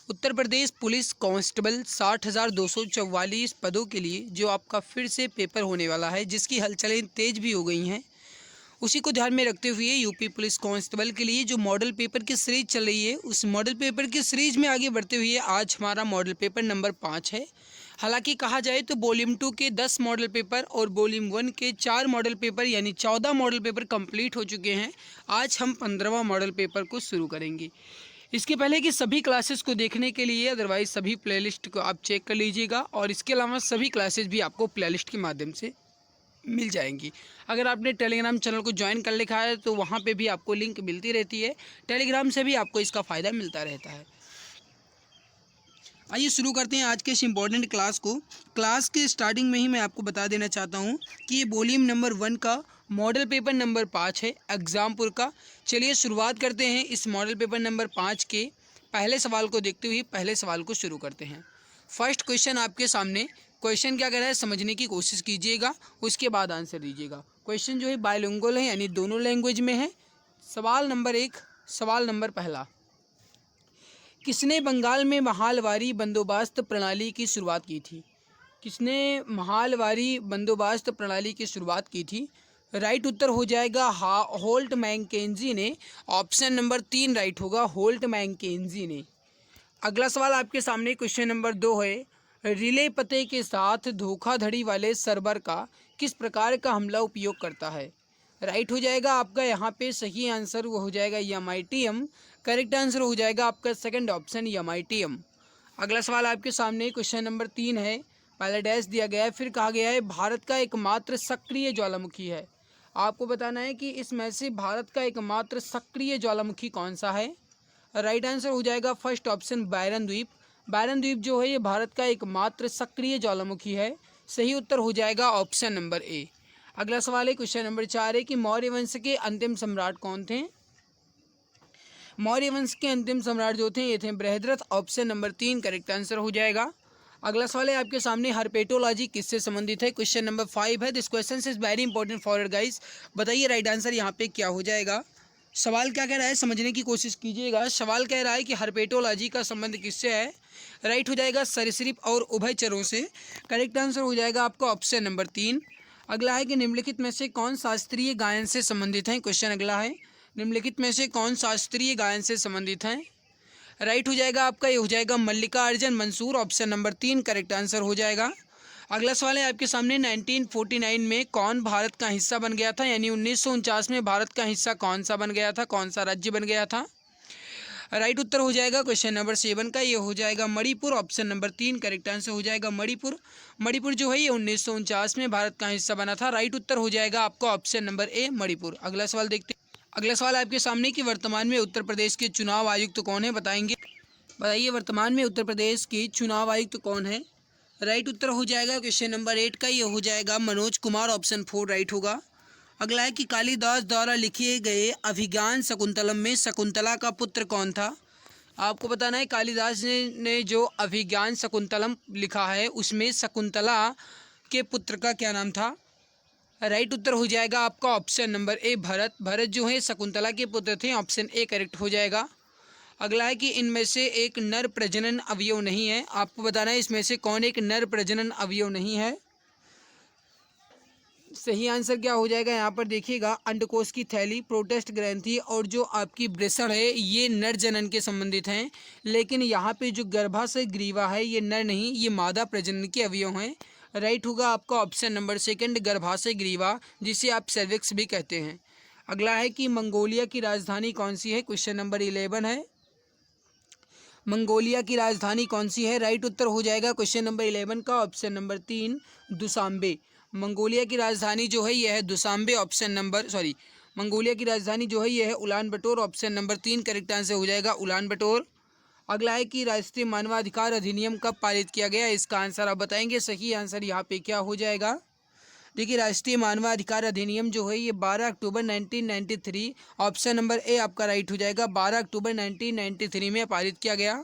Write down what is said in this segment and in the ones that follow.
Uttar Pradesh police constable 60,244 पदों के लिए जो आपका फिर से पेपर होने वाला है, जिसकी हलचलें तेज भी हो गई हैं, उसी को ध्यान में रखते हुए यूपी पुलिस कांस्टेबल के लिए जो मॉडल पेपर की सीरीज चल रही है, उस मॉडल पेपर की सीरीज में आगे बढ़ते हुए आज हमारा मॉडल पेपर नंबर 5 है। हालांकि कहा जाए तो वॉल्यूम 2 के 10 मॉडल पेपर और वॉल्यूम 1 के 4 मॉडल पेपर यानी 14 मॉडल पेपर कंप्लीट हो चुके हैं। आज हम 15वां मॉडल पेपर को शुरू करेंगे। इसके पहले कि सभी क्लासेस को देखने के लिए अदरवाइज सभी प्लेलिस्ट को आप चेक कर लीजिएगा, और इसके अलावा सभी क्लासेस भी आपको प्लेलिस्ट के माध्यम से मिल जाएंगी। अगर आपने टेलीग्राम चैनल को ज्वाइन कर लिखा है तो वहाँ पे भी आपको लिंक मिलती रहती है, टेलीग्राम से भी आपको इसका फ़ायदा मिलता रहता है। आइए शुरू करते हैं आज के इस इम्पोर्टेंट क्लास को। क्लास के स्टार्टिंग में ही मैं आपको बता देना चाहता हूँ कि ये वॉल्यूम नंबर 1 का मॉडल पेपर नंबर 5 है एग्जामपुर का। चलिए शुरुआत करते हैं इस मॉडल पेपर नंबर 5 के पहले सवाल को देखते हुए पहले सवाल को शुरू करते हैं। फर्स्ट क्वेश्चन आपके सामने। क्वेश्चन क्या कह रहा है समझने की कोशिश कीजिएगा, उसके बाद आंसर दीजिएगा। क्वेश्चन जो है बायलिंगुअल है यानी दोनों लैंग्वेज में है। सवाल नंबर 1, सवाल नंबर पहला, किसने बंगाल में महालवारी बंदोबस्त प्रणाली की शुरुआत की थी? किसने महालवारी बंदोबस्त प्रणाली की शुरुआत की थी? राइट उत्तर हो जाएगा होल्ट मैकेंजी ने। ऑप्शन नंबर 3 राइट होगा, होल्ट मैकेंजी ने। अगला सवाल आपके सामने क्वेश्चन नंबर 2 है, रिले पते के साथ धोखाधड़ी वाले सर्वर का किस प्रकार का हमला उपयोग करता है? राइट हो जाएगा आपका यहाँ पे सही आंसर वो हो जाएगा MITM। करेक्ट आंसर हो जाएगा आपका सेकंड ऑप्शन MITM। अगला सवाल आपके सामने क्वेश्चन नंबर 3 है, पहले डैश दिया गया है, फिर कहा गया है भारत का एकमात्र सक्रिय ज्वालामुखी है। आपको बताना है कि इसमें से भारत का एकमात्र सक्रिय ज्वालामुखी कौन सा है। राइट आंसर हो जाएगा फर्स्ट ऑप्शन बैरन द्वीप। बैरन द्वीप जो है ये भारत का एकमात्र सक्रिय ज्वालामुखी है। सही उत्तर हो जाएगा ऑप्शन नंबर ए। अगला सवाल है क्वेश्चन नंबर 4 है कि मौर्य वंश के अंतिम सम्राट कौन थे? मौर्य वंश के अंतिम सम्राट जो थे ये थे Brihadratha. Option number 3 correct answer हो जाएगा। अगला सवाल है आपके सामने, हर्पेटोलॉजी किससे संबंधित है? क्वेश्चन नंबर 5 है। This question is very important for your guys. बताइए राइट आंसर यहाँ पे क्या हो जाएगा। सवाल क्या कह रहा है समझने की कोशिश कीजिएगा। सवाल कह रहा है कि हर्पेटोलॉजी का संबंध किससे है? राइट हो जाएगा सरीसृप और उभयचरों से। करेक्ट आंसर हो जाएगा आपका ऑप्शन नंबर 3। अगला है कि निम्नलिखित में से कौन शास्त्रीय गायन से संबंधित है? क्वेश्चन अगला है, निम्नलिखित में से कौन शास्त्रीय गायन से संबंधित है? राइट हो जाएगा आपका ये हो जाएगा Mallikarjun Mansur. Option number 3 correct answer हो जाएगा। अगला सवाल है आपके सामने, 1949 में कौन भारत का हिस्सा बन गया था? यानी 1949 में भारत का हिस्सा कौन सा बन गया था, कौन सा राज्य बन गया था? राइट उत्तर हो जाएगा क्वेश्चन नंबर 7 का ये हो जाएगा Manipur. Option number 3 correct answer हो जाएगा मणिपुर। मणिपुर जो है ये 1949 में भारत का हिस्सा बना था। राइट उत्तर हो जाएगा आपका ऑप्शन नंबर ए मणिपुर। अगला सवाल देखते हैं। अगला सवाल आपके सामने कि वर्तमान में उत्तर प्रदेश के चुनाव आयुक्त कौन है? बताएंगे, बताइए वर्तमान में उत्तर प्रदेश के चुनाव आयुक्त कौन है? राइट उत्तर हो जाएगा क्वेश्चन नंबर 8 का ये हो जाएगा मनोज कुमार। ऑप्शन 4 राइट होगा। अगला है कि कालिदास द्वारा लिखे गए अभिज्ञान शकुंतलम में शकुंतला का पुत्र कौन था? आपको बताना है कालिदास ने जो अभिज्ञान शकुंतलम लिखा है उसमें शकुंतला के पुत्र का क्या नाम था? राइट उत्तर हो जाएगा आपका option number A Bharat. Bharat जो है शकुंतला के पुत्र थे। ऑप्शन ए करेक्ट हो जाएगा। अगला है कि इनमें से एक नर प्रजनन अवयव नहीं है। आपको बताना है इसमें से कौन एक नर प्रजनन अवयव नहीं है। सही आंसर क्या हो जाएगा यहाँ पर देखिएगा, अंडकोश की थैली, प्रोटेस्ट ग्रंथि और जो आपकी वृषण है ये नर जनन के संबंधित हैं। लेकिन यहाँ पे जो गर्भाशय ग्रीवा है ये नर नहीं, ये मादा प्रजनन के अवयव हैं। राइट होगा आपका ऑप्शन नंबर सेकंड गर्भाशय ग्रीवा, जिसे आप सर्विक्स भी कहते हैं। अगला है कि मंगोलिया की राजधानी कौन सी है? क्वेश्चन नंबर 11 है, मंगोलिया की राजधानी कौन सी है? राइट उत्तर हो जाएगा क्वेश्चन नंबर 11 का ऑप्शन नंबर 3 दुशांबे। मंगोलिया की राजधानी जो है यह है दुशांबे। ऑप्शन नंबर मंगोलिया की राजधानी जो है यह है उलान बटोर। ऑप्शन नंबर 3 करेक्ट आंसर हो जाएगा उलान बटोर। अगला है कि राष्ट्रीय मानवाधिकार अधिनियम कब पारित किया गया? इसका आंसर आप बताएंगे। सही आंसर यहाँ पे क्या हो जाएगा? देखिए राष्ट्रीय मानवाधिकार अधिनियम जो है ये 12 अक्टूबर 1993। ऑप्शन नंबर ए आपका राइट हो जाएगा, 12 अक्टूबर 1993 में पारित किया गया।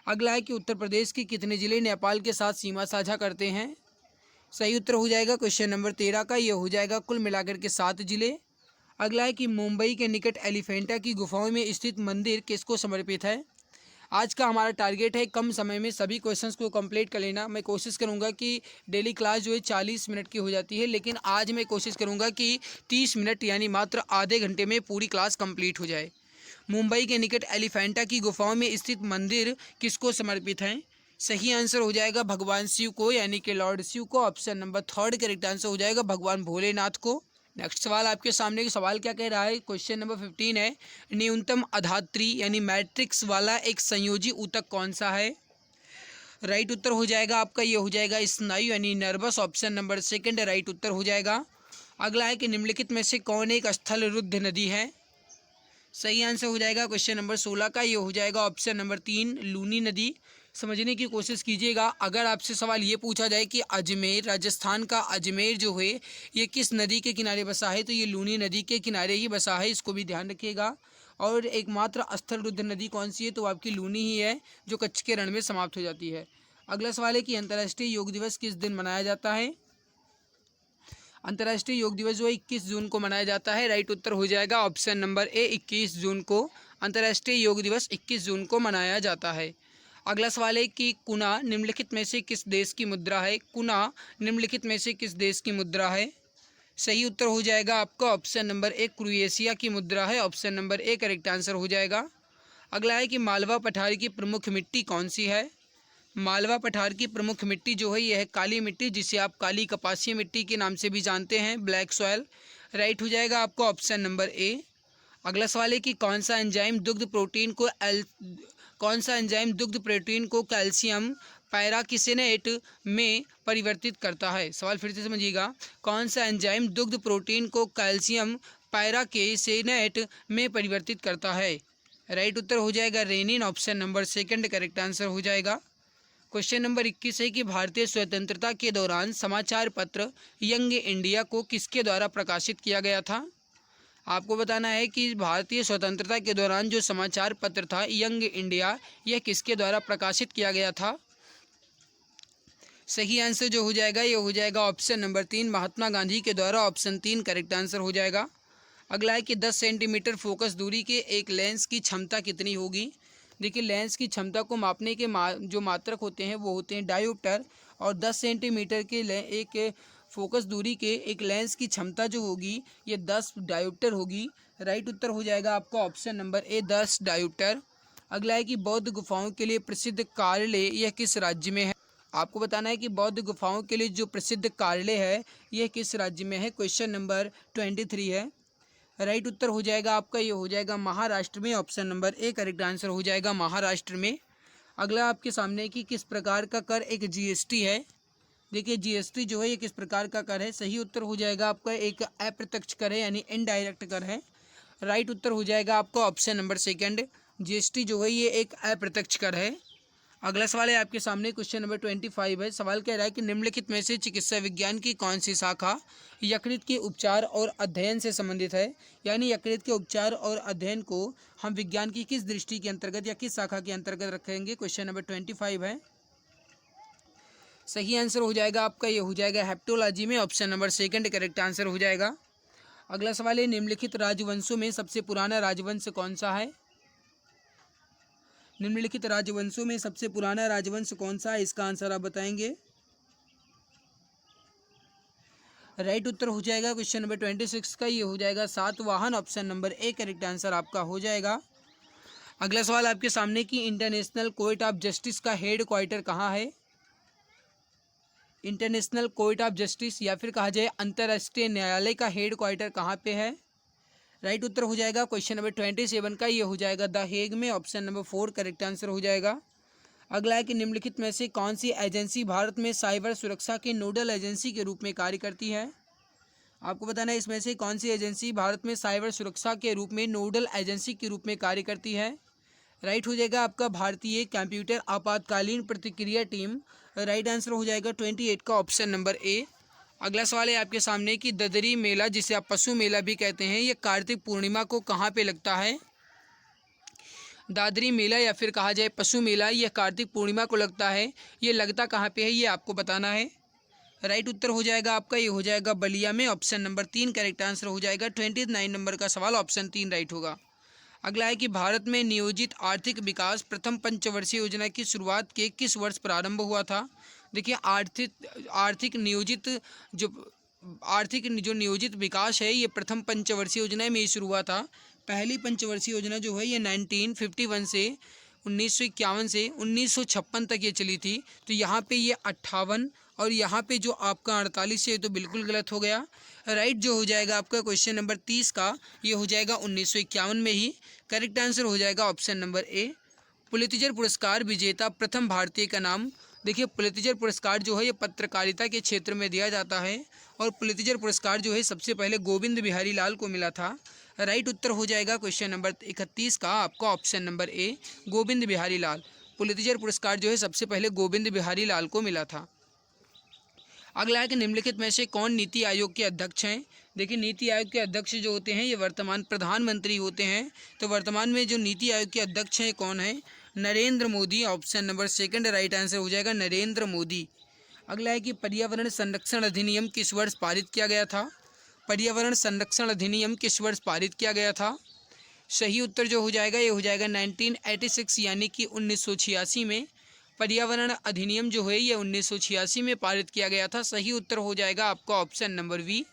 अगला है कि उत्तर प्रदेश के कितने जिले नेपाल के साथ सीमा साझा करते हैं? सही उत्तर हो जाएगा क्वेश्चन नंबर 13 का ये हो जाएगा कुल मिलाकर के 7 जिले। अगला है कि मुंबई के निकट एलिफेंटा की गुफाओं में स्थित मंदिर किसको समर्पित है? आज का हमारा टारगेट है कम समय में सभी क्वेश्चंस को कंप्लीट कर लेना। मैं कोशिश करूंगा कि डेली क्लास जो है 40 मिनट की हो जाती है, लेकिन आज मैं कोशिश करूंगा कि 30 मिनट यानी मात्र आधे घंटे में पूरी क्लास कंप्लीट हो जाए। मुंबई के निकट एलिफेंटा की गुफाओं में स्थित मंदिर किसको समर्पित है? सही आंसर हो जाएगा भगवान शिव को, यानी कि लॉर्ड शिव को। ऑप्शन नंबर 3 करेक्ट आंसर हो जाएगा भगवान भोलेनाथ को। नेक्स्ट सवाल आपके सामने, सवाल क्या कह रहा है? क्वेश्चन नंबर 15 है, न्यूनतम आधात्री यानी मैट्रिक्स वाला एक संयोजी ऊतक कौन सा है? राइट उत्तर हो जाएगा आपका, ये हो जाएगा स्नायु यानी नर्वस। ऑप्शन नंबर 2 राइट उत्तर हो जाएगा। अगला है कि निम्नलिखित में से कौन एक स्थल रुद्ध नदी है? सही आंसर हो जाएगा क्वेश्चन नंबर 16 का, ये हो जाएगा ऑप्शन नंबर 3 लूनी नदी। समझने की कोशिश कीजिएगा। अगर आपसे सवाल ये पूछा जाए कि अजमेर, राजस्थान का अजमेर जो है ये किस नदी के किनारे बसा है, तो ये लूनी नदी के किनारे ही बसा है, इसको भी ध्यान रखिएगा। और एकमात्र स्थल रुद्ध नदी कौन सी है, तो आपकी लूनी ही है, जो कच्छ के रण में समाप्त हो जाती है। अगला सवाल है कि अंतर्राष्ट्रीय योग दिवस किस दिन मनाया जाता है? अंतर्राष्ट्रीय योग दिवस जो है 21 जून को मनाया जाता है। राइट उत्तर हो जाएगा ऑप्शन नंबर ए 21 जून को अंतर्राष्ट्रीय योग दिवस 21 जून को मनाया जाता है। अगला सवाल है कि कुना निम्नलिखित में से किस देश की मुद्रा है? कुना निम्नलिखित में से किस देश की मुद्रा है? सही उत्तर हो जाएगा आपका ऑप्शन नंबर ए क्रोएशिया की मुद्रा है। Option number A correct answer हो जाएगा। अगला है कि मालवा पठार की प्रमुख मिट्टी कौन सी है? मालवा पठार की प्रमुख मिट्टी जो है यह है काली मिट्टी, जिसे आप काली कपासीय मिट्टी के नाम से भी जानते हैं, ब्लैक सॉयल। राइट हो जाएगा आपका ऑप्शन नंबर ए। अगला सवाल है कि कौन सा एंजाइम दुग्ध प्रोटीन को कैल्शियम पैराकिसिनेट में परिवर्तित करता है? सवाल फिर से समझिएगा। कौन सा एंजाइम दुग्ध प्रोटीन को कैल्शियम पैराकिसिनेट में परिवर्तित करता है? राइट उत्तर हो जाएगा renin. Option number 2 correct answer हो जाएगा। क्वेश्चन नंबर 21 है कि भारतीय स्वतंत्रता के दौरान समाचार पत्र यंग इंडिया को किसके द्वारा प्रकाशित किया गया था? आपको बताना है कि भारतीय स्वतंत्रता के दौरान जो समाचार पत्र था यंग इंडिया, यह किसके द्वारा प्रकाशित किया गया था? सही आंसर जो हो जाएगा ये हो जाएगा ऑप्शन नंबर 3 महात्मा गांधी के द्वारा। ऑप्शन 3 करेक्ट आंसर हो जाएगा। अगला है कि 10 सेंटीमीटर फोकस दूरी के एक लेंस की क्षमता कितनी होगी? देखिए, लेंस की क्षमता को मापने के जो मात्रक होते हैं वो होते हैं डायोप्टर, और 10 सेंटीमीटर के एक फोकस दूरी के एक लेंस की क्षमता जो होगी ये 10 डायोप्टर होगी। राइट उत्तर हो जाएगा आपका ऑप्शन नंबर ए 10 डायोप्टर। अगला है कि बौद्ध गुफाओं के लिए प्रसिद्ध कार्यालय यह किस राज्य में है? आपको बताना है कि बौद्ध गुफाओं के लिए जो प्रसिद्ध कार्यालय है यह किस राज्य में है। क्वेश्चन नंबर 23 है। राइट उत्तर हो जाएगा आपका, ये हो जाएगा महाराष्ट्र में। Option number A correct answer हो जाएगा महाराष्ट्र में। अगला आपके सामने कि किस प्रकार का कर एक जीएसटी है? देखिए, जीएसटी जो है ये किस प्रकार का कर है? सही उत्तर हो जाएगा आपका एक अप्रत्यक्ष कर है, यानी इनडायरेक्ट कर है। राइट उत्तर हो जाएगा आपका ऑप्शन नंबर 2 जीएसटी जो है ये एक अप्रत्यक्ष कर है। अगला सवाल है आपके सामने, क्वेश्चन नंबर 25 है। सवाल कह रहा है कि निम्नलिखित में से चिकित्सा विज्ञान की कौन सी शाखा यकृत के उपचार और अध्ययन से संबंधित है? यानी यकृत के उपचार और अध्ययन को हम विज्ञान की किस दृष्टि के अंतर्गत या किस शाखा के अंतर्गत रखेंगे? क्वेश्चन नंबर 25 है। सही आंसर हो जाएगा आपका, ये हो जाएगा हेप्टोलॉजी में। ऑप्शन नंबर 2 करेक्ट आंसर हो जाएगा। अगला सवाल है, निम्नलिखित राजवंशों में सबसे पुराना राजवंश कौन सा है? निम्नलिखित राजवंशों में सबसे पुराना राजवंश कौन सा है? इसका आंसर आप बताएंगे। राइट उत्तर हो जाएगा क्वेश्चन नंबर 26 का, ये हो जाएगा Satavahana. Option number A correct answer आपका हो जाएगा। अगला सवाल आपके सामने कि इंटरनेशनल कोर्ट ऑफ जस्टिस का हेड क्वार्टर कहाँ है? इंटरनेशनल कोर्ट ऑफ जस्टिस या फिर कहा जाए अंतर्राष्ट्रीय न्यायालय का हेड क्वार्टर कहाँ पे है? राइट उत्तर हो जाएगा क्वेश्चन नंबर 27 का, ये हो जाएगा द हेग में। ऑप्शन नंबर 4 करेक्ट आंसर हो जाएगा। अगला है कि निम्नलिखित में से कौन सी एजेंसी भारत में साइबर सुरक्षा के नोडल एजेंसी के रूप में कार्य करती है? आपको बताना है इसमें से कौन सी एजेंसी भारत में साइबर सुरक्षा के रूप में नोडल एजेंसी के रूप में कार्य करती है। राइट हो जाएगा आपका भारतीय कंप्यूटर आपातकालीन प्रतिक्रिया टीम। राइट आंसर हो जाएगा 28 का ऑप्शन नंबर ए। अगला सवाल है आपके सामने कि ददरी मेला, जिसे आप पशु मेला भी कहते हैं, ये कार्तिक पूर्णिमा को कहाँ पे लगता है? दादरी मेला या फिर कहा जाए पशु मेला, यह कार्तिक पूर्णिमा को लगता है। ये लगता कहाँ पे है ये आपको बताना है। राइट उत्तर हो जाएगा आपका, ये हो जाएगा बलिया में। ऑप्शन नंबर 3 करेक्ट आंसर हो जाएगा। 29 नंबर का सवाल ऑप्शन 3 राइट होगा। अगला है कि भारत में नियोजित आर्थिक विकास प्रथम पंचवर्षीय योजना की शुरुआत के किस वर्ष प्रारंभ हुआ था। देखिए आर्थिक नियोजित जो नियोजित विकास है ये प्रथम पंचवर्षीय योजना में शुरू हुआ था। पहली पंचवर्षीय योजना जो है ये 1951 से 1951 से 1956 तक ये चली थी। तो यहाँ पे ये 58 और यहाँ पे जो आपका 48 है तो बिल्कुल गलत हो गया। राइट जो हो जाएगा आपका क्वेश्चन नंबर 30 का ये हो जाएगा 1951 में ही। करेक्ट आंसर हो जाएगा ऑप्शन नंबर ए। पुलित्जर पुरस्कार विजेता प्रथम भारतीय का नाम। देखिए पुलित्जर पुरस्कार जो है ये पत्रकारिता के क्षेत्र में दिया जाता है और पुलित्जर पुरस्कार जो है सबसे पहले गोविंद बिहारी लाल को मिला था। राइट उत्तर हो जाएगा क्वेश्चन नंबर 31 का आपका option number A, Govind Bihari Lal. Pulitzer पुरस्कार जो है सबसे पहले गोविंद बिहारी लाल को मिला था। अगला है कि निम्नलिखित में से कौन नीति आयोग के अध्यक्ष हैं। देखिए नीति आयोग के अध्यक्ष जो होते हैं ये वर्तमान प्रधानमंत्री होते हैं। तो वर्तमान में जो नीति आयोग के अध्यक्ष हैं कौन है, Narendra Modi. Option number second right answer हो जाएगा नरेंद्र मोदी। अगला है कि पर्यावरण संरक्षण अधिनियम किस वर्ष पारित किया गया था। पर्यावरण संरक्षण अधिनियम किस वर्ष पारित किया गया था। सही उत्तर जो हो जाएगा ये हो जाएगा 1986 यानी कि 1986 में पर्यावरण अधिनियम जो है ये 1986 में पारित किया गया था। सही उत्तर हो जाएगा आपका ऑप्शन नंबर बी।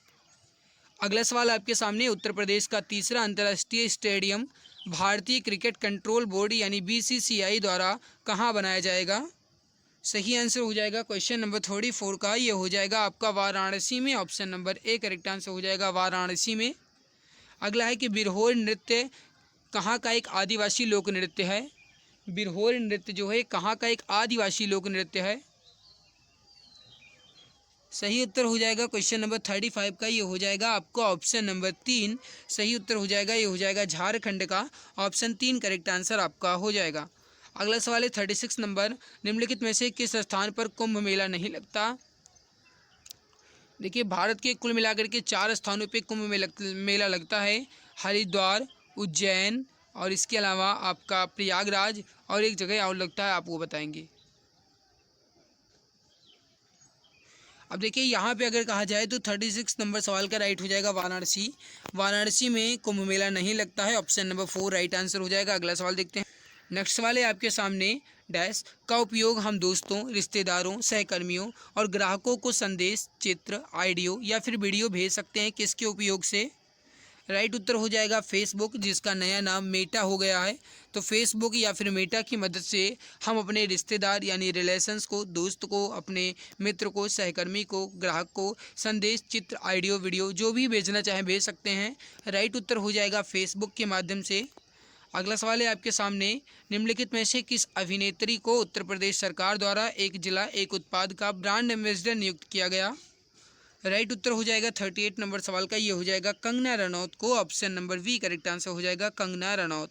अगला सवाल आपके सामने, उत्तर प्रदेश का तीसरा अंतर्राष्ट्रीय स्टेडियम भारतीय क्रिकेट कंट्रोल बोर्ड यानी BCCI द्वारा कहाँ बनाया जाएगा। सही आंसर हो जाएगा क्वेश्चन नंबर 34 का ये हो जाएगा आपका वाराणसी में। Option number A correct answer हो जाएगा वाराणसी में। अगला है कि बिरहोर नृत्य कहाँ का एक आदिवासी लोक नृत्य है। बिरहोर नृत्य जो है कहाँ का एक आदिवासी लोक नृत्य है। सही उत्तर हो जाएगा क्वेश्चन नंबर 35 का ये हो जाएगा आपका ऑप्शन नंबर 3। सही उत्तर हो जाएगा ये हो जाएगा झारखंड का। ऑप्शन 3 करेक्ट आंसर आपका हो जाएगा। अगला सवाल है 36 नंबर, निम्नलिखित में से किस स्थान पर कुंभ मेला नहीं लगता। देखिए भारत के कुल मिलाकर के 4 स्थानों पे कुंभ मेला लगता है। हरिद्वार, उज्जैन और इसके अलावा आपका प्रयागराज और एक जगह और लगता है, आपको बताएंगे। अब देखिए यहाँ पे अगर कहा जाए तो 36 नंबर सवाल का राइट हो जाएगा वाराणसी। वाराणसी में कुंभ मेला नहीं लगता है। ऑप्शन नंबर 4 राइट आंसर हो जाएगा। अगला सवाल देखते हैं। नेक्स्ट सवाल है आपके सामने, डैश का उपयोग हम दोस्तों, रिश्तेदारों, सहकर्मियों और ग्राहकों को संदेश, चित्र, ऑडियो या फिर वीडियो भेज सकते हैं किसके उपयोग से। राइट उत्तर हो जाएगा फेसबुक, जिसका नया नाम मेटा हो गया है। तो फेसबुक या फिर मेटा की मदद से हम अपने रिश्तेदार यानी रिलेशंस को, दोस्त को, अपने मित्र को, सहकर्मी को, ग्राहक को संदेश, चित्र, ऑडियो, वीडियो जो भी भेजना चाहें भेज सकते हैं। राइट उत्तर हो जाएगा फेसबुक के माध्यम से। अगला सवाल है आपके सामने, निम्नलिखित में से किस अभिनेत्री को उत्तर प्रदेश सरकार द्वारा एक जिला एक उत्पाद का ब्रांड एम्बेसडर नियुक्त किया गया। राइट उत्तर हो जाएगा 38 नंबर सवाल का ये हो जाएगा कंगना रनौत को। Option number V correct answer हो जाएगा कंगना रनौत।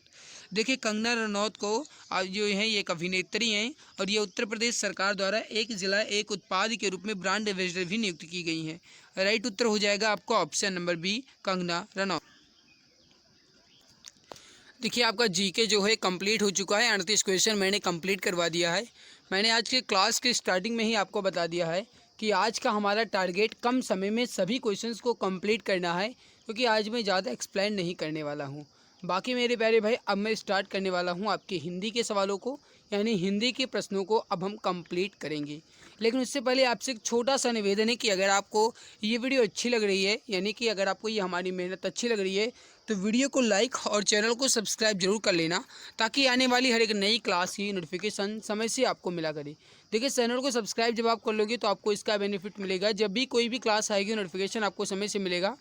देखिए कंगना रनौत को जो है ये एक अभिनेत्री हैं और ये उत्तर प्रदेश सरकार द्वारा एक जिला एक उत्पाद के रूप में ब्रांड एम्बेसडर भी नियुक्त की गई हैं। राइट उत्तर हो जाएगा आपका option number B Kangana Ranaut. देखिए आपका जीके जो है कंप्लीट हो चुका है। 38 क्वेश्चन मैंने कंप्लीट करवा दिया है। मैंने आज के क्लास के स्टार्टिंग में ही आपको बता दिया है कि आज का हमारा टारगेट कम समय में सभी क्वेश्चंस को कंप्लीट करना है, क्योंकि आज मैं ज़्यादा एक्सप्लेन नहीं करने वाला हूँ। बाकी मेरे प्यारे भाई अब मैं स्टार्ट करने वाला हूँ आपके हिंदी के सवालों को, यानी हिंदी के प्रश्नों को अब हम कंप्लीट करेंगे। लेकिन उससे पहले आपसे एक छोटा सा निवेदन है कि अगर आपको ये वीडियो अच्छी लग रही है, यानी कि अगर आपको ये हमारी मेहनत अच्छी लग रही है, तो वीडियो को लाइक और चैनल को सब्सक्राइब जरूर कर लेना, ताकि आने वाली हर एक नई क्लास की नोटिफिकेशन समय से आपको मिला करे। देखिए चैनल को सब्सक्राइब जब आप कर लोगे तो आपको इसका बेनिफिट मिलेगा, जब भी कोई भी क्लास आएगी नोटिफिकेशन आपको समय से मिलेगा।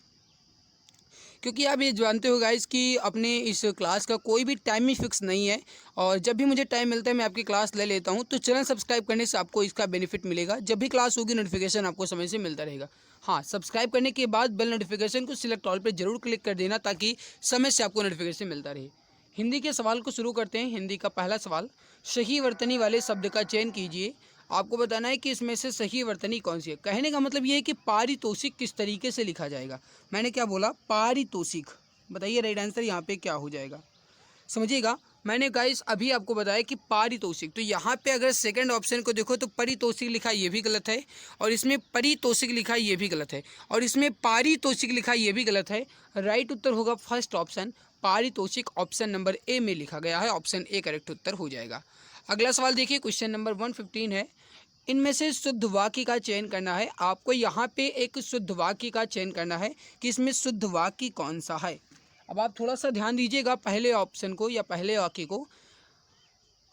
क्योंकि आप ये जानते हो गाइस कि अपने इस क्लास का कोई भी टाइम ही फिक्स नहीं है, और जब भी मुझे टाइम मिलता है मैं आपकी क्लास ले लेता हूँ। तो चैनल सब्सक्राइब करने से आपको इसका बेनिफिट मिलेगा, जब भी क्लास होगी नोटिफिकेशन आपको समय से मिलता रहेगा। हाँ, सब्सक्राइब करने के बाद बेल नोटिफिकेशन को सिलेक्ट ऑल पर जरूर क्लिक कर देना, ताकि समय से आपको नोटिफिकेशन मिलता रहे। हिंदी के सवाल को शुरू करते हैं। हिंदी का पहला सवाल, सही वर्तनी वाले शब्द का चयन कीजिए। आपको बताना है कि इसमें से सही वर्तनी कौन सी है। कहने का मतलब ये है कि पारितोषिक किस तरीके से लिखा जाएगा। मैंने क्या बोला, पारितोषिक। बताइए राइट आंसर यहाँ पे क्या हो जाएगा, समझिएगा। मैंने गाइस अभी आपको बताया कि पारितोषिक, तो यहाँ पे अगर सेकंड ऑप्शन को देखो तो परितोषिक लिखा ये भी गलत है, और इसमें परितोषिक लिखा ये भी गलत है, और इसमें पारितोषिक लिखा ये भी गलत है। राइट उत्तर होगा फर्स्ट ऑप्शन पारितोषिक ऑप्शन नंबर ए में लिखा गया है। ऑप्शन ए करेक्ट उत्तर हो जाएगा। अगला सवाल देखिए, क्वेश्चन नंबर 115 है। इनमें से शुद्ध वाक्य का चयन करना है। आपको यहाँ पे एक शुद्ध वाक्य का चयन करना है कि इसमें शुद्ध वाक्य कौन सा है। अब आप थोड़ा सा ध्यान दीजिएगा पहले ऑप्शन को या पहले वाक्य को।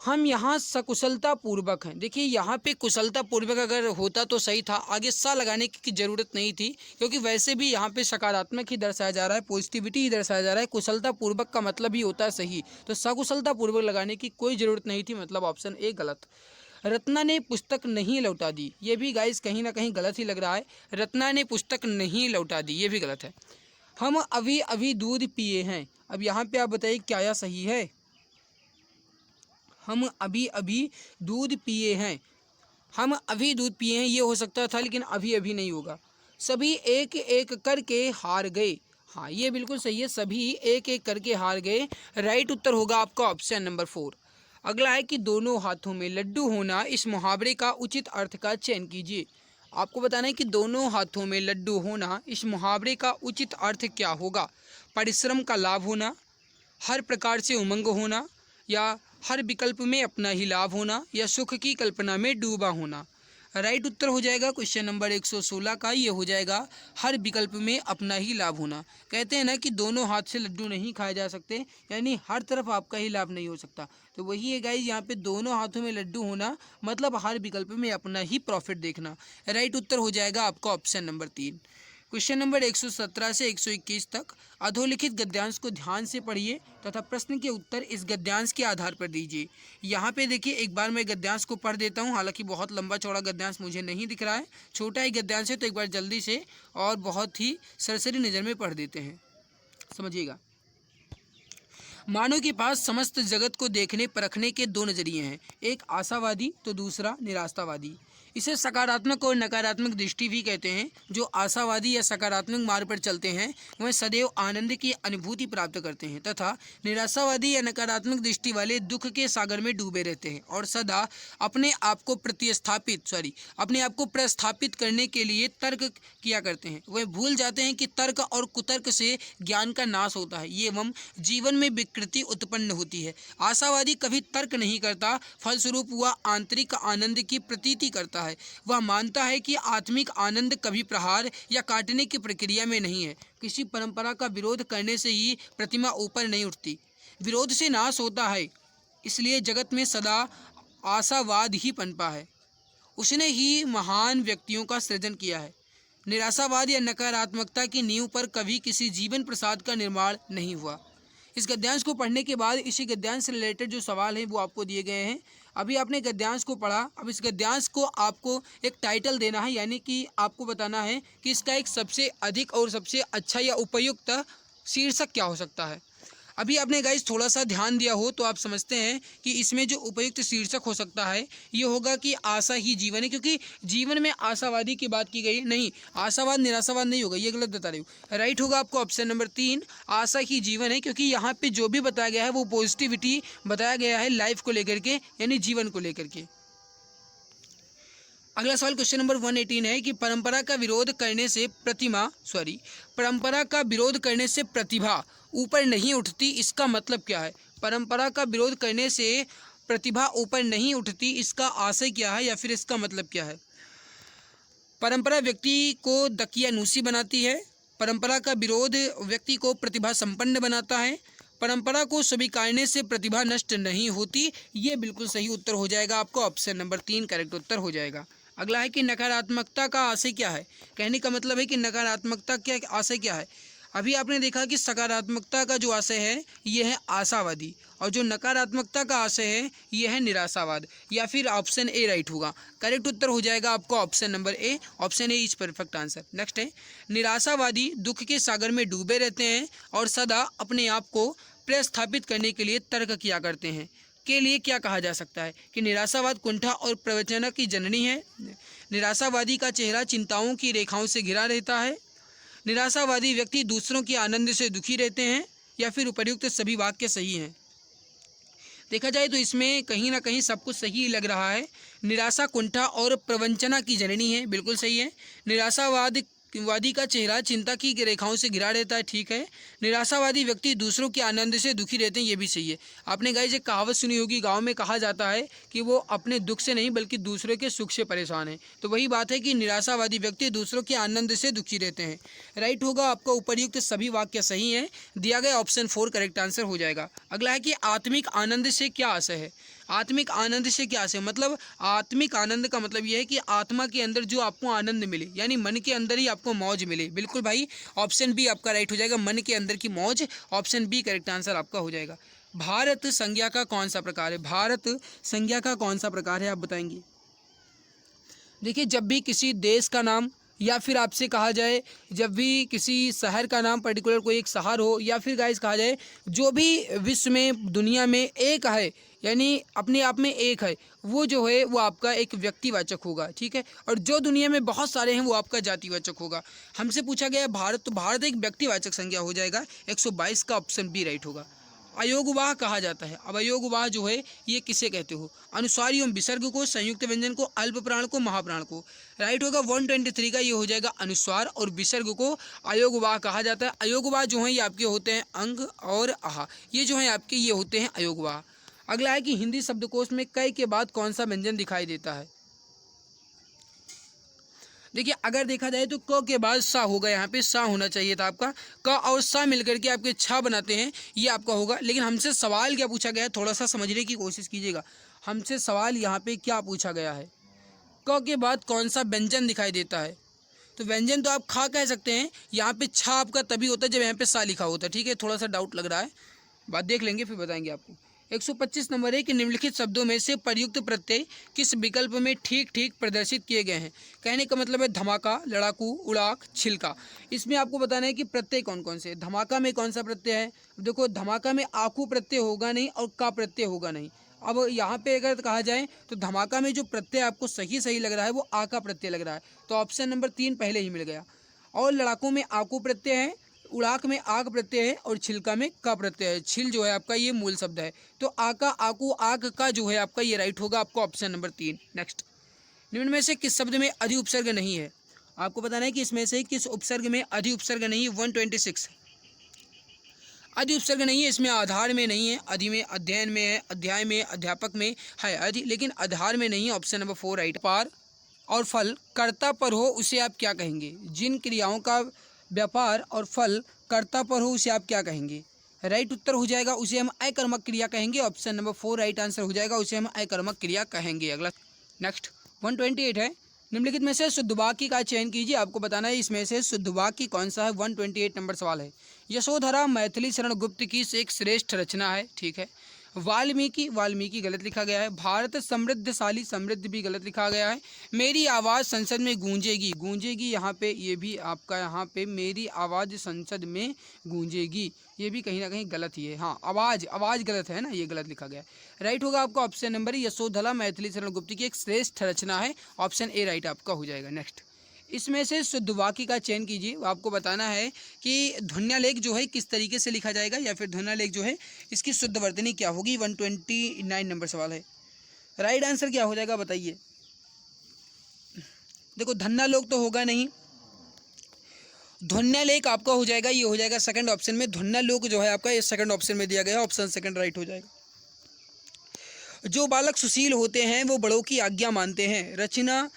हम यहाँ सकुशलता पूर्वक हैं। देखिए यहाँ पे कुशलता पूर्वक अगर होता तो सही था, आगे सा लगाने की ज़रूरत नहीं थी, क्योंकि वैसे भी यहाँ पे सकारात्मक ही दर्शाया जा रहा है, पॉजिटिविटी ही दर्शाया जा रहा है। कुशलता पूर्वक का मतलब ही होता है सही, तो सकुशलता पूर्वक लगाने की कोई ज़रूरत नहीं थी, मतलब ऑप्शन ए गलत। रत्ना ने पुस्तक नहीं लौटा दी, ये भी गाइस कहीं ना कहीं गलत ही लग रहा है। रत्ना ने पुस्तक नहीं लौटा दी, ये भी गलत है। हम अभी अभी दूध पिए हैं, अब यहाँ पे आप बताइए क्या यह सही है। हम अभी अभी दूध पिए हैं, हम अभी दूध पिए हैं ये हो सकता था, लेकिन अभी अभी नहीं होगा। सभी एक एक करके हार गए, हाँ ये बिल्कुल सही है, सभी एक एक करके हार गए। राइट उत्तर होगा आपका ऑप्शन नंबर 4। अगला है कि दोनों हाथों में लड्डू होना, इस मुहावरे का उचित अर्थ का चयन कीजिए। आपको बताना है कि दोनों हाथों में लड्डू होना, इस मुहावरे का उचित अर्थ क्या होगा। परिश्रम का लाभ होना, हर प्रकार से उमंग होना, या हर विकल्प में अपना ही लाभ होना, या सुख की कल्पना में डूबा होना। राइट उत्तर हो जाएगा क्वेश्चन नंबर 116 का, ये हो जाएगा हर विकल्प में अपना ही लाभ होना। कहते हैं ना कि दोनों हाथ से लड्डू नहीं खाए जा सकते, यानी हर तरफ आपका ही लाभ नहीं हो सकता, तो वही है गाइस यहाँ पे दोनों हाथों में लड्डू होना मतलब हर विकल्प में अपना ही प्रॉफिट देखना। राइट उत्तर हो जाएगा आपका ऑप्शन नंबर 3। क्वेश्चन नंबर 117 से 121 तक अधोलिखित गद्यांश को ध्यान से पढ़िए तथा प्रश्न के उत्तर इस गद्यांश के आधार पर दीजिए। यहाँ पे देखिए एक बार मैं गद्यांश को पढ़ देता हूँ, हालांकि बहुत लंबा चौड़ा गद्यांश मुझे नहीं दिख रहा है, छोटा ही गद्यांश है, तो एक बार जल्दी से और बहुत ही सरसरी नज़र में पढ़ देते हैं, समझिएगा। मानव के पास समस्त जगत को देखने परखने के दो नजरिए हैं, एक आशावादी तो दूसरा निराशावादी। इसे सकारात्मक और नकारात्मक दृष्टि भी कहते हैं। जो आशावादी या सकारात्मक मार्ग पर चलते हैं वह सदैव आनंद की अनुभूति प्राप्त करते हैं, तथा निराशावादी या नकारात्मक दृष्टि वाले दुख के सागर में डूबे रहते हैं और सदा अपने आप को प्रस्थापित करने के लिए तर्क किया करते हैं। वह भूल जाते हैं कि तर्क और कुतर्क से ज्ञान का नाश होता है एवं जीवन में विकृति उत्पन्न होती है। आशावादी कभी तर्क नहीं करता, फलस्वरूप वह आंतरिक आनंद की प्रतीति करता है। वह मानता है कि आत्मिक आनंद कभी प्रहार या काटने की प्रक्रिया में नहीं है। किसी परंपरा का विरोध करने से ही प्रतिमा ऊपर नहीं उठती, विरोध से नाश होता है। इसलिए जगत में सदा आशावाद ही पनपा है, उसने ही महान व्यक्तियों का सृजन किया है। निराशावाद या नकारात्मकता की नींव पर कभी किसी जीवन प्रसाद का निर्माण नहीं हुआ। इस गद्यांश को पढ़ने के बाद इसी गद्यांश से रिलेटेड जो सवाल हैं वो आपको दिए गए हैं। अभी आपने गद्यांश को पढ़ा, अब इस गद्यांश को आपको एक टाइटल देना है, यानी कि आपको बताना है कि इसका एक सबसे अधिक और सबसे अच्छा या उपयुक्त शीर्षक क्या हो सकता है। अभी आपने गाइस थोड़ा सा ध्यान दिया हो तो आप समझते हैं कि इसमें जो उपयुक्त शीर्षक हो सकता है ये होगा कि आशा ही जीवन है, क्योंकि जीवन में आशावादी की बात की गई नहीं, आशावाद निराशावाद नहीं होगा, ये गलत बता रही हूँ। राइट होगा आपको ऑप्शन नंबर 3, आशा ही जीवन है, क्योंकि यहाँ पे जो भी बताया गया है वो पॉजिटिविटी बताया गया है लाइफ को लेकर के, यानी जीवन को लेकर के। अगला सवाल क्वेश्चन नंबर 118 है कि परंपरा का विरोध करने से प्रतिभा ऊपर नहीं उठती, इसका मतलब क्या है। परंपरा का विरोध करने से प्रतिभा ऊपर नहीं उठती, इसका आशय क्या है या फिर इसका मतलब क्या है। परंपरा व्यक्ति को दकियानूसी बनाती है, परंपरा का विरोध व्यक्ति को प्रतिभा संपन्न बनाता है, परंपरा को स्वीकारने से प्रतिभा नष्ट नहीं होती। ये बिल्कुल सही उत्तर हो जाएगा आपको ऑप्शन नंबर 3 करेक्ट उत्तर हो जाएगा। अगला है कि नकारात्मकता का आशय क्या है। कहने का मतलब है कि नकारात्मकता क्या आशय क्या है। अभी आपने देखा कि सकारात्मकता का जो आशय है ये है आशावादी, और जो नकारात्मकता का आशय है ये है निराशावाद, या फिर ऑप्शन ए राइट होगा। करेक्ट उत्तर हो जाएगा आपको option number A, option A is perfect answer. Next है निराशावादी दुख के सागर में डूबे रहते हैं और सदा अपने आप को प्रस्थापित करने के लिए तर्क किया करते हैं। के लिए क्या कहा जा सकता है कि निराशावाद कुंठा और प्रवचना की जननी है, निराशावादी का चेहरा चिंताओं की रेखाओं से घिरा रहता है, निराशावादी व्यक्ति दूसरों के आनंद से दुखी रहते हैं, या फिर उपर्युक्त सभी वाक्य सही हैं। देखा जाए तो इसमें कहीं ना कहीं सब कुछ सही लग रहा है। निराशा कुंठा और प्रवंचना की जननी है, बिल्कुल सही है। निराशावाद वादी का चेहरा चिंता की रेखाओं से घिरा रहता है, ठीक है। निराशावादी व्यक्ति दूसरों के आनंद से दुखी रहते हैं, ये भी सही है। आपने गाइस एक कहावत सुनी होगी, गांव में कहा जाता है कि वो अपने दुख से नहीं बल्कि दूसरों के सुख से परेशान है। तो वही बात है कि निराशावादी व्यक्ति दूसरों के आनंद से दुखी रहते हैं। राइट होगा आपका उपर्युक्त सभी वाक्य सही हैं। दिया गया ऑप्शन 4 करेक्ट आंसर हो जाएगा। अगला है कि आत्मिक आनंद से क्या आशय है। आत्मिक आनंद से क्या आशय, मतलब आत्मिक आनंद का मतलब यह है कि आत्मा के अंदर जो आपको आनंद मिले, यानी मन के अंदर ही आपको मौज मिले। बिल्कुल भाई, ऑप्शन बी आपका राइट हो जाएगा, मन के अंदर की मौज। ऑप्शन बी करेक्ट आंसर आपका हो जाएगा। भारत संज्ञा का कौन सा प्रकार है। भारत संज्ञा का कौन सा प्रकार है, आप बताएंगे। देखिए, जब भी किसी देश का नाम या फिर आपसे कहा जाए, जब भी किसी शहर का नाम पर्टिकुलर कोई एक शहर हो, या फिर गाइस कहा जाए जो भी विश्व में दुनिया में एक है, यानी अपने आप में एक है, वो जो है वो आपका एक व्यक्तिवाचक होगा, ठीक है। और जो दुनिया में बहुत सारे हैं वो आपका जातिवाचक होगा। हमसे पूछा गया है भारत, तो भारत एक व्यक्तिवाचक संज्ञा हो जाएगा। 122 का ऑप्शन बी राइट होगा। अयोगवाह कहा जाता है। अब अयोगवाह जो है ये किसे कहते हो। अनुस्वार एवं विसर्ग को, संयुक्त व्यंजन को, अल्प प्राण को, महाप्राण को। राइट होगा 123 का, ये हो जाएगा अनुस्वार, और विसर्ग को अयोगवाह कहा जाता है। अयोगवाह जो है ये आपके होते हैं अंग और आहा, ये जो है आपके ये होते हैं अयोगवाह। अगला है कि हिंदी शब्दकोश में कै के बाद कौन सा व्यंजन दिखाई देता है। देखिए, अगर देखा जाए तो क के बाद सा होगा, यहाँ पे सा होना चाहिए था आपका। क और सा मिलकर के आपके छा बनाते हैं, ये आपका होगा। लेकिन हमसे सवाल क्या पूछा गया है, थोड़ा सा समझने की कोशिश कीजिएगा। हमसे सवाल यहाँ पे क्या पूछा गया है, क के बाद कौन सा व्यंजन दिखाई देता है। तो व्यंजन तो आप खा कह सकते हैं, यहाँ पे छा आपका तभी होता है जब यहाँ पे सा लिखा होता है, ठीक है। थोड़ा सा डाउट लग रहा है, बात देख लेंगे फिर बताएंगे आपको। 125 नंबर है कि निम्नलिखित शब्दों में से प्रयुक्त प्रत्यय किस विकल्प में ठीक ठीक प्रदर्शित किए गए हैं। कहने का मतलब है धमाका, लड़ाकू, उड़ाक, छिलका। इसमें आपको बताना है कि प्रत्यय कौन कौन से। धमाका में कौन सा प्रत्यय है, देखो धमाका में आकू प्रत्यय होगा नहीं और का प्रत्यय होगा नहीं। अब यहाँ पे अगर कहा जाए तो धमाका में जो प्रत्यय आपको सही लग रहा है वो आ का प्रत्यय लग रहा है, तो ऑप्शन नंबर 3 पहले ही मिल गया। और लड़ाकू में आकू प्रत्यय है, उड़ाक में आग प्रत्यय है, और छिलका में का प्रत्यय है। छिल जो है आपका ये मूल शब्द है, तो आका, आकू, आग का जो है आपका ये राइट होगा आपका ऑप्शन नंबर 3। नेक्स्ट, निम्न में से किस शब्द में अधि उपसर्ग नहीं है। आपको बताना है कि इसमें से किस उपसर्ग में अधि उपसर्ग नहीं है। 126 अधि उपसर्ग नहीं है, इसमें आधार में नहीं है। अधि में अध्ययन में है, अध्याय में, अध्यापक में है अधि, लेकिन आधार में नहीं है। Option number 4 right. पार और फल कर्ता पर हो उसे आप क्या कहेंगे। जिन क्रियाओं का व्यापार और फल कर्ता पर हो उसे आप क्या कहेंगे। राइट उत्तर हो जाएगा उसे हम अकर्मक क्रिया कहेंगे। ऑप्शन नंबर 4 राइट आंसर हो जाएगा, उसे हम अकर्मक क्रिया कहेंगे। अगला नेक्स्ट 128 है, निम्नलिखित में से शुद्ध वाक्य का चयन कीजिए। आपको बताना है इसमें से शुद्ध वाक्य कौन सा है। 128 नंबर सवाल है। यशोधरा मैथिली शरण गुप्त की एक श्रेष्ठ रचना है, ठीक है। वाल्मीकि गलत लिखा गया है। भारत समृद्धशाली, समृद्ध भी गलत लिखा गया है। मेरी आवाज़ संसद में गूंजेगी यहाँ पे, ये भी आपका यहाँ पे मेरी आवाज़ संसद में गूंजेगी, ये भी कहीं ना कहीं गलत ही है। हाँ, आवाज़ गलत है ना, ये गलत लिखा गया है। राइट होगा आपका ऑप्शन नंबर यशोधरा मैथिली शरण गुप्त की एक श्रेष्ठ रचना है। ऑप्शन ए राइट आपका हो जाएगा। नेक्स्ट, इसमें से शुद्ध वाक्य का चयन कीजिए। आपको बताना है कि ध्वन्यालेख जो है किस तरीके से लिखा जाएगा, या फिर ध्वन्यालेख जो है इसकी शुद्ध वर्तनी क्या होगी। 129 नंबर सवाल है। राइट आंसर क्या हो जाएगा बताइए। देखो ध्वन्यालोक तो होगा नहीं, ध्वन्यालेख आपका हो जाएगा, ये हो जाएगा सेकंड ऑप्शन में। ध्वन्यालोक जो है आपका ये सेकंड ऑप्शन में दिया गया है, ऑप्शन सेकंड राइट हो जाएगा। जो बालक सुशील होते हैं वो बड़ों की आज्ञा मानते हैं, रचना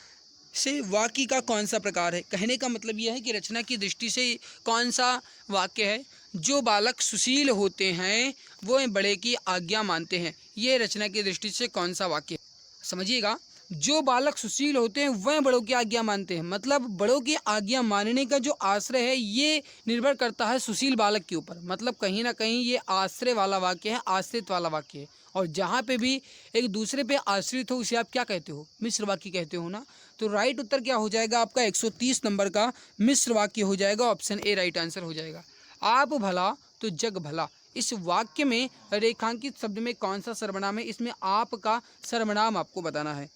से वाक्य का कौन सा प्रकार है। कहने का मतलब यह है कि रचना की दृष्टि से कौन सा वाक्य है। जो बालक सुशील होते हैं वो बड़े की आज्ञा मानते हैं, ये रचना की दृष्टि से कौन सा वाक्य है, समझिएगा। जो बालक सुशील होते हैं वह बड़ों की आज्ञा मानते हैं, मतलब बड़ों की आज्ञा मानने का जो आश्रय है ये निर्भर करता है सुशील बालक के ऊपर। मतलब कहीं ना कहीं ये आश्रय वाला वाक्य है, आश्रित वाला वाक्य है। और जहाँ पे भी एक दूसरे पे आश्रित हो उसे आप क्या कहते हो, मिश्र वाक्य कहते हो ना। तो राइट उत्तर क्या हो जाएगा आपका 130 नंबर का मिश्र वाक्य हो जाएगा। ऑप्शन ए राइट आंसर हो जाएगा। आप भला तो जग भला, इस वाक्य में रेखांकित शब्द में कौन सा सर्वनाम है। इसमें आप का सर्वनाम आपको बताना है।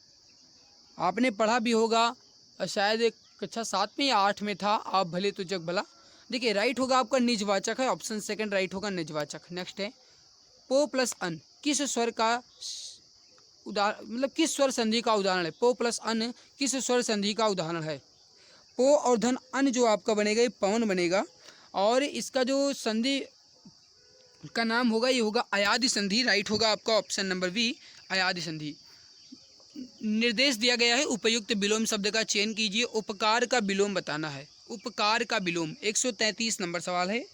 आपने पढ़ा भी होगा, शायद कक्षा 7 में या 8 में था, आप भले तो जग भला। देखिए राइट होगा आपका निजवाचक है, ऑप्शन सेकंड राइट होगा निजवाचक। नेक्स्ट है पो प्लस अन किस स्वर का मतलब किस स्वर संधि का उदाहरण है। पो प्लस अन किस स्वर संधि का उदाहरण है। पो और धन अन जो आपका बनेगा ये पवन बनेगा, और इसका जो संधि का नाम होगा ये होगा अयादि संधि। राइट होगा आपका ऑप्शन नंबर बी, अयादि संधि। निर्देश दिया गया है उपयुक्त विलोम शब्द का चयन कीजिए। उपकार का विलोम बताना है। उपकार का विलोम 133 नंबर सवाल है।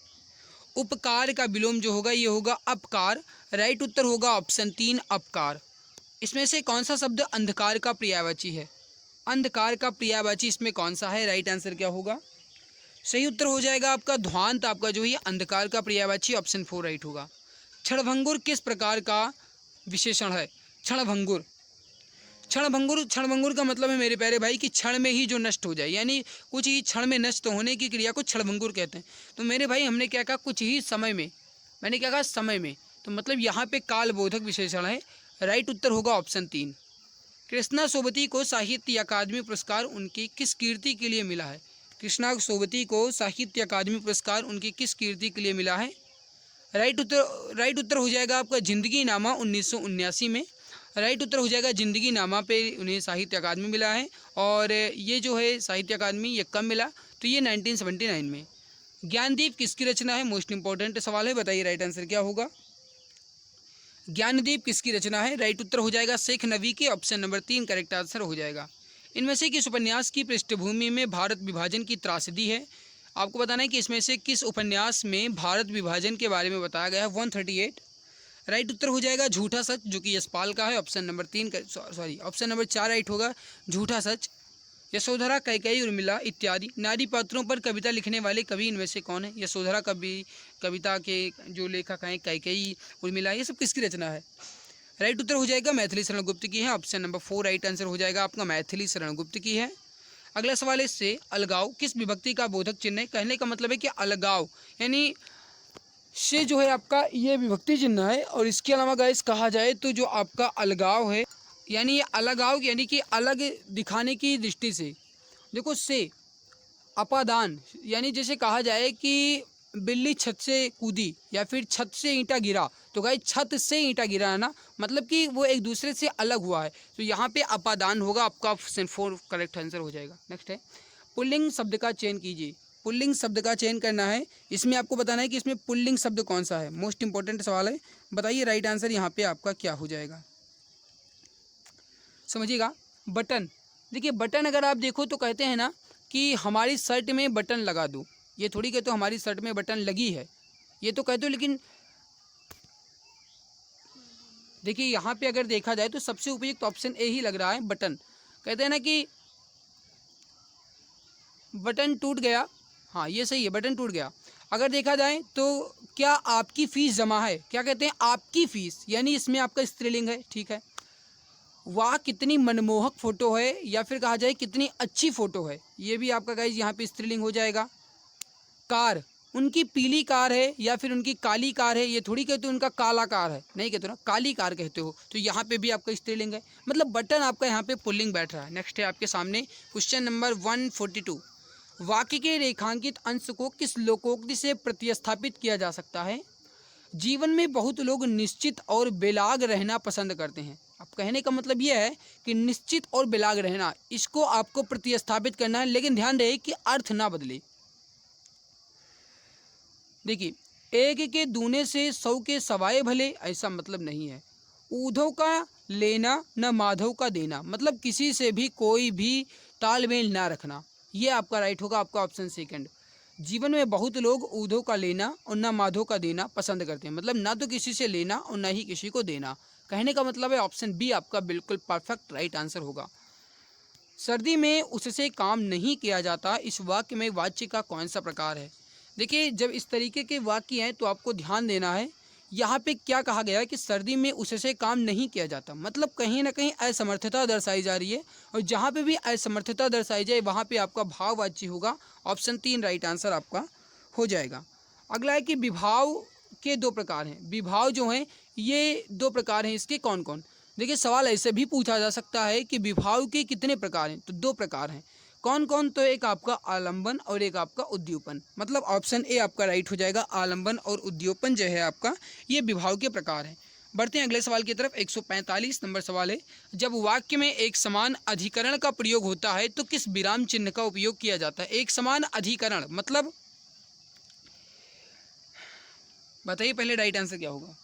उपकार का विलोम जो होगा ये होगा अपकार। राइट उत्तर होगा ऑप्शन 3 अपकार। इसमें से कौन सा शब्द अंधकार का पर्यायवाची है? अंधकार का पर्यायवाची इसमें कौन सा है? राइट आंसर क्या होगा? सही उत्तर हो जाएगा आपका ध्वांत। आपका जो है अंधकार का पर्यायवाची ऑप्शन 4 राइट होगा। क्षणभंगुर किस प्रकार का विशेषण है? क्षणभंगुर, क्षणभंगुर का मतलब है मेरे प्यारे भाई कि क्षण में ही जो नष्ट हो जाए, यानी कुछ ही क्षण में नष्ट होने की क्रिया को क्षणभंगुर कहते हैं। तो मेरे भाई हमने क्या कहा? कुछ ही समय में, मैंने क्या कहा? समय में। तो मतलब यहाँ पे कालबोधक विशेषण है। राइट उत्तर होगा ऑप्शन 3। कृष्णा सोबती को साहित्य अकादमी पुरस्कार उनकी किस कीर्ति के लिए मिला है? कृष्णा सोबती को साहित्य अकादमी पुरस्कार उनकी किस कीर्ति के लिए मिला है? राइट उत्तर हो जाएगा आपका जिंदगी नामा 1979 में। राइट उत्तर हो जाएगा जिंदगी नामा पे उन्हें साहित्य अकादमी मिला है। और ये जो है साहित्य अकादमी ये कब मिला? तो ये 1979 में। ज्ञानदीप किसकी रचना है? मोस्ट इंपॉर्टेंट सवाल है, बताइए राइट आंसर क्या होगा? ज्ञानदीप किसकी रचना है? राइट उत्तर हो जाएगा शेख नबी के, ऑप्शन नंबर 3 करेक्ट आंसर हो जाएगा। इनमें से किस उपन्यास की पृष्ठभूमि में भारत विभाजन की त्रासदी है? आपको बताना है कि इसमें से किस उपन्यास में भारत विभाजन के बारे में बताया गया है। 138 राइट उत्तर हो जाएगा झूठा सच, जो कि यशपाल का है, option number 3 option number 4 right होगा झूठा सच। यशोधरा, कैकेयी, उर्मिला इत्यादि नारी पात्रों पर कविता लिखने वाले कवि इनमें से कौन है? यशोधरा कविता के जो लेखक हैं कैकेयी, उर्मिला, ये सब किसकी रचना है? राइट उत्तर हो जाएगा मैथिली शरण गुप्त की है, ऑप्शन नंबर 4 राइट आंसर हो जाएगा आपका मैथिली शरण गुप्त की है। अगला सवाल है इससे अलगाव किस विभक्ति का बोधक चिन्ह है? कहने का मतलब है कि अलगाव यानी से जो है आपका ये विभक्ति चिन्ह है। और इसके अलावा गाइस कहा जाए तो जो आपका अलगाव है यानी ये अलगाव यानी कि अलग दिखाने की दृष्टि से, देखो से अपादान यानी जैसे कहा जाए कि बिल्ली छत से कूदी या फिर छत से ईंटा गिरा, तो गाइस छत से ईंटा गिरा है ना, मतलब कि वो एक दूसरे से अलग हुआ है। तो यहाँ पे अपादान होगा आपका, ऑप्शन 4 करेक्ट आंसर हो जाएगा। नेक्स्ट है पुल्लिंग शब्द का चयन कीजिए। पुल्लिंग शब्द का चयन करना है। इसमें आपको बताना है कि इसमें पुल्लिंग शब्द कौन सा है। मोस्ट इंपॉर्टेंट सवाल है, बताइए राइट आंसर यहाँ पे आपका क्या हो जाएगा। समझिएगा बटन, देखिए बटन अगर आप देखो तो कहते हैं ना कि हमारी शर्ट में बटन लगा दो, ये थोड़ी कहते हो हमारी शर्ट में बटन लगी है, ये तो कहते हो। लेकिन देखिए यहाँ पे अगर देखा जाए तो सबसे उपयुक्त ऑप्शन ए ही लग रहा है बटन। कहते हैं ना कि बटन टूट गया, हाँ ये सही है बटन टूट गया। अगर देखा जाए तो क्या आपकी फ़ीस जमा है, क्या कहते हैं आपकी फ़ीस, यानी इसमें आपका स्त्रीलिंग है, ठीक है। वाह कितनी मनमोहक फ़ोटो है, या फिर कहा जाए कितनी अच्छी फ़ोटो है, ये भी आपका गाइस यहाँ पे स्त्रीलिंग हो जाएगा। कार, उनकी पीली कार है या फिर उनकी काली कार है, ये थोड़ी कहते हो उनका काला कार है, नहीं कहते हो ना, काली कार कहते हो, तो यहाँ पे भी आपका स्त्रीलिंग है। मतलब बटन आपका यहाँ पे पुल्लिंग बैठ रहा है। नेक्स्ट है आपके सामने क्वेश्चन नंबर 142। वाक्य के रेखांकित अंश को किस लोकोक्ति से प्रतिस्थापित किया जा सकता है? जीवन में बहुत लोग निश्चित और बेलाग रहना पसंद करते हैं। अब कहने का मतलब यह है कि निश्चित और बेलाग रहना, इसको आपको प्रतिस्थापित करना है, लेकिन ध्यान रहे कि अर्थ ना बदले। देखिए एक के दूने से 100 के सवाए भले, ऐसा मतलब नहीं है। उद्धव का लेना न माधव का देना, मतलब किसी से भी कोई भी तालमेल ना रखना, ये आपका राइट होगा, आपका ऑप्शन सेकंड। जीवन में बहुत लोग उद्धव का लेना और ना माधव का देना पसंद करते हैं, मतलब ना तो किसी से लेना और ना ही किसी को देना। कहने का मतलब है ऑप्शन बी आपका बिल्कुल परफेक्ट राइट आंसर होगा। सर्दी में उससे काम नहीं किया जाता, इस वाक्य में वाच्य का कौन सा प्रकार है? देखिए जब इस तरीके के वाक्य हैं तो आपको ध्यान देना है। यहाँ पे क्या कहा गया है कि सर्दी में उससे काम नहीं किया जाता, मतलब कहीं ना कहीं असमर्थता दर्शाई जा रही है, और जहाँ पे भी असमर्थता दर्शाई जाए वहाँ पे आपका भाववाची होगा, ऑप्शन 3 राइट आंसर आपका हो जाएगा। अगला है कि विभाव के 2 प्रकार हैं। विभाव जो हैं ये 2 प्रकार हैं, इसके कौन कौन? देखिए सवाल ऐसे भी पूछा जा सकता है कि विभाव के कितने प्रकार हैं, तो 2 प्रकार हैं। कौन कौन? तो एक आपका आलंबन और एक आपका उद्दीपन, मतलब ऑप्शन ए आपका राइट हो जाएगा। आलंबन और उद्दीपन जो है आपका ये विभाव के प्रकार हैं। बढ़ते हैं अगले सवाल की तरफ। 145 नंबर सवाल है, जब वाक्य में एक समान अधिकरण का प्रयोग होता है तो किस विराम चिन्ह का उपयोग किया जाता है? एक समान अधिकरण मतलब बताइए पहले राइट आंसर क्या होगा?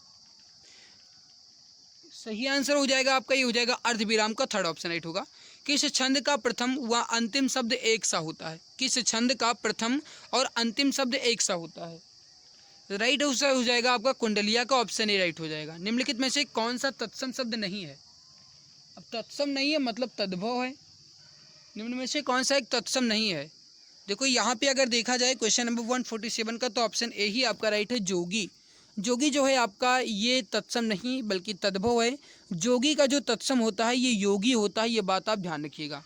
सही आंसर हो जाएगा आपका, ये हो जाएगा अर्धविराम का, थर्ड ऑप्शन राइट होगा। किस छंद का प्रथम व अंतिम शब्द एक सा होता है? किस छंद का प्रथम और अंतिम शब्द एक सा होता है? राइट आंसर हो जाएगा आपका कुंडलिया का, ऑप्शन ए राइट हो जाएगा। निम्नलिखित में से कौन सा तत्सम शब्द नहीं है? अब तत्सम नहीं है मतलब तद्भव है। निम्न में से कौन सा एक तत्सम नहीं है? देखो यहाँ पे अगर देखा जाए क्वेश्चन नंबर 147 का, तो ऑप्शन ए ही आपका राइट है, जोगी। जोगी जो है आपका ये तत्सम नहीं बल्कि तद्भव है। जोगी का जो तत्सम होता है ये योगी होता है, ये बात आप ध्यान रखिएगा।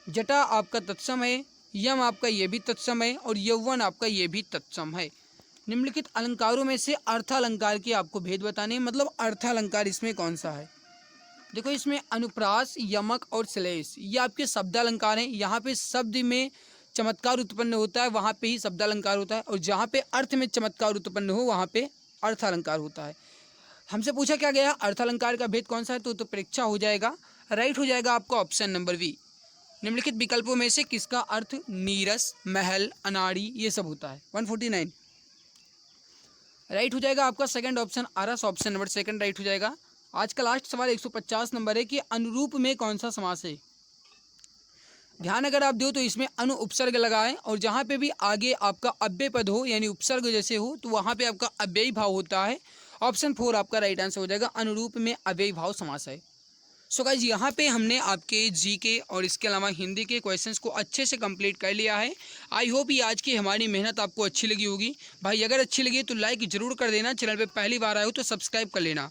जटा आपका तत्सम है, यम आपका ये भी तत्सम है और यौवन आपका ये भी तत्सम है। निम्नलिखित अलंकारों में से अर्थालंकार के आपको भेद बताने हैं, मतलब अर्थालंकार इसमें कौन सा है? देखो इसमें अनुप्रास, यमक और श्लेष ये आपके शब्दालंकार हैं। यहाँ पे शब्द में चमत्कार उत्पन्न होता है वहाँ पे ही शब्दालंकार होता है, और जहाँ पे अर्थ में चमत्कार उत्पन्न हो वहाँ पे अर्थालंकार होता है। हमसे पूछा क्या गया अर्थालंकार का भेद कौन सा है? तो परीक्षा हो जाएगा, राइट हो जाएगा आपका ऑप्शन नंबर बी। निम्नलिखित विकल्पों में से किसका अर्थ नीरस, महल, अनाड़ी ये सब होता है? 149 राइट हो जाएगा आपका, सेकंड ऑप्शन आरस, ऑप्शन नंबर सेकंड राइट हो जाएगा। आज का लास्ट सवाल 150 नंबर है कि अनुरूप में कौन सा समास है? ध्यान अगर आप दो तो इसमें अनु उपसर्ग लगा है, और जहाँ पे भी आगे आपका अव्यय पद हो यानी उपसर्ग जैसे हो तो वहाँ पे आपका अव्ययी भाव होता है। ऑप्शन 4 आपका राइट आंसर हो जाएगा, अनुरूप में अव्ययी भाव समास है। सो गाइस यहाँ पे हमने आपके जीके और इसके अलावा हिंदी के क्वेश्चंस को अच्छे से कंप्लीट कर लिया है। आई होप ये आज की हमारी मेहनत आपको अच्छी लगी होगी। भाई अगर अच्छी लगी तो लाइक ज़रूर कर देना, चैनल पे पहली बार आए हो तो सब्सक्राइब कर लेना।